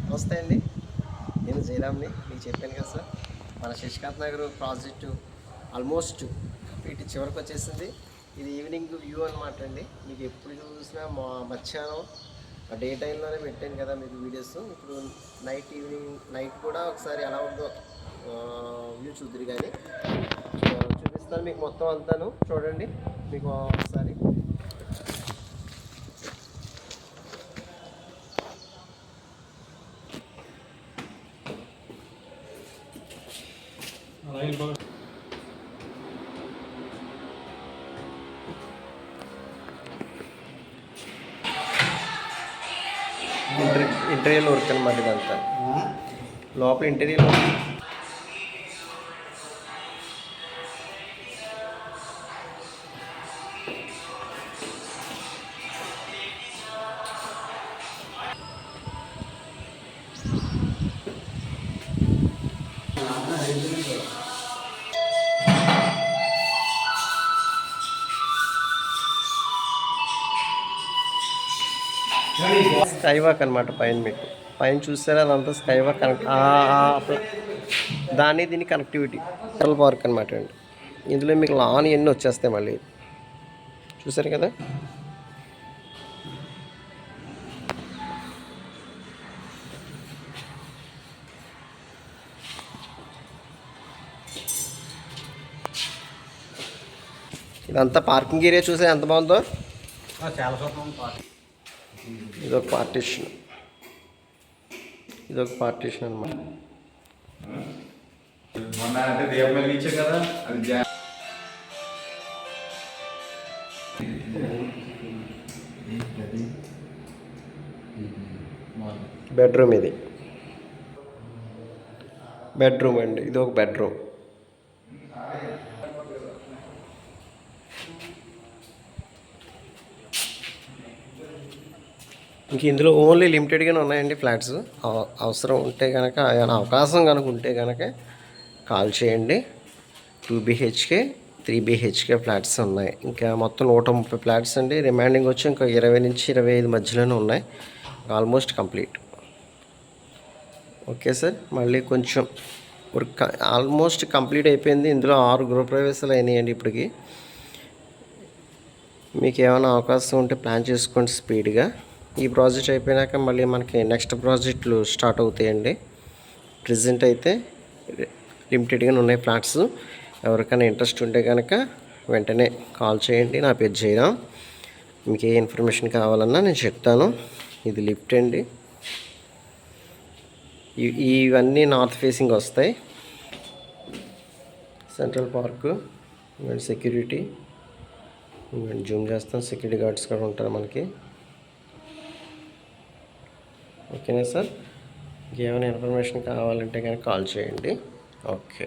నమస్తే అండి, నేను జయరామ్ని. మీకు చెప్పాను కదా సార్, మన Shashikant Nagar project almost complete చివరికి వచ్చేసింది. ఇది ఈవినింగ్ వ్యూ అనమాట అండి. మీకు ఎప్పుడు చూసినా మధ్యాహ్నం డే టైంలోనే పెట్టాను కదా మీకు వీడియోస్. ఇప్పుడు నైట్ కూడా ఒకసారి ఎలా ఉందో వ్యూ చూద్దరు కానీ చూపిస్తాను మీకు మొత్తం అంతాను. చూడండి మీకు ఒకసారి. ఇంటీరియర్ వర్క్ అనమాట ఇదంతా. లోపల ఇంటీరియర్ వర్క్. స్కై వాక్ అనమాట. పైన చూసారా, అదంతా స్కై వాక్ దాన్ని దీని కనెక్టివిటీ సెంట్రల్ పార్క్ అనమాట అండి. ఇందులో మీకు లాన్ ఎన్ని వచ్చేస్తాయి మళ్ళీ. చూసారు కదా, ఇదంతా పార్కింగ్ ఏరియా. చూసా ఎంత బాగుందో. ఇదొక పార్టీషన్ అనమాట. బెడ్రూమ్ అండి. ఇది ఒక బెడ్రూమ్. ఇంక ఇందులో ఓన్లీ లిమిటెడ్గానే ఉన్నాయండి ఫ్లాట్స్. అవసరం ఉంటే కనుక, ఏమైనా అవకాశం కనుక ఉంటే కనుక కాల్ చేయండి. 2 BHK 3 BHK ఫ్లాట్స్ ఉన్నాయి. ఇంకా మొత్తం 130 ఫ్లాట్స్ అండి. రిమైండింగ్ వచ్చి ఇంకా 20 నుంచి 25 మధ్యలోనే ఉన్నాయి. Almost complete. ఓకే సార్, మళ్ళీ కొంచెం వర్క్ ఆల్మోస్ట్ కంప్లీట్ అయిపోయింది. ఇందులో 6 గృహప్రవేశాలు అయినాయండి ఇప్పటికి. మీకు ఏమైనా అవకాశం ఉంటే ప్లాన్ చేసుకోండి స్పీడ్గా. ఈ ప్రాజెక్ట్ అయిపోయినాక మళ్ళీ మనకి నెక్స్ట్ ప్రాజెక్టులు స్టార్ట్ అవుతాయండి. ప్రెజెంట్ అయితే లిమిటెడ్గానే ఉన్నాయి ఫ్లాట్స్. ఎవరికైనా ఇంట్రెస్ట్ ఉంటే కనుక వెంటనే కాల్ చేయండి. నా పేరు జయరామ్. మీకు ఏ ఇన్ఫర్మేషన్ కావాలన్నా నేను చెప్తాను. ఇది లిఫ్ట్ అండి. ఇవన్నీ నార్త్ ఫేసింగ్ వస్తాయి. సెంట్రల్ పార్కు, సెక్యూరిటీ జూమ్ చేస్తాం. సెక్యూరిటీ గార్డ్స్ కూడా ఉంటారు మనకి. ఓకేనా సార్, ఇంకేమైనా ఇన్ఫర్మేషన్ కావాలంటే కనుక కాల్ చేయండి. ఓకే.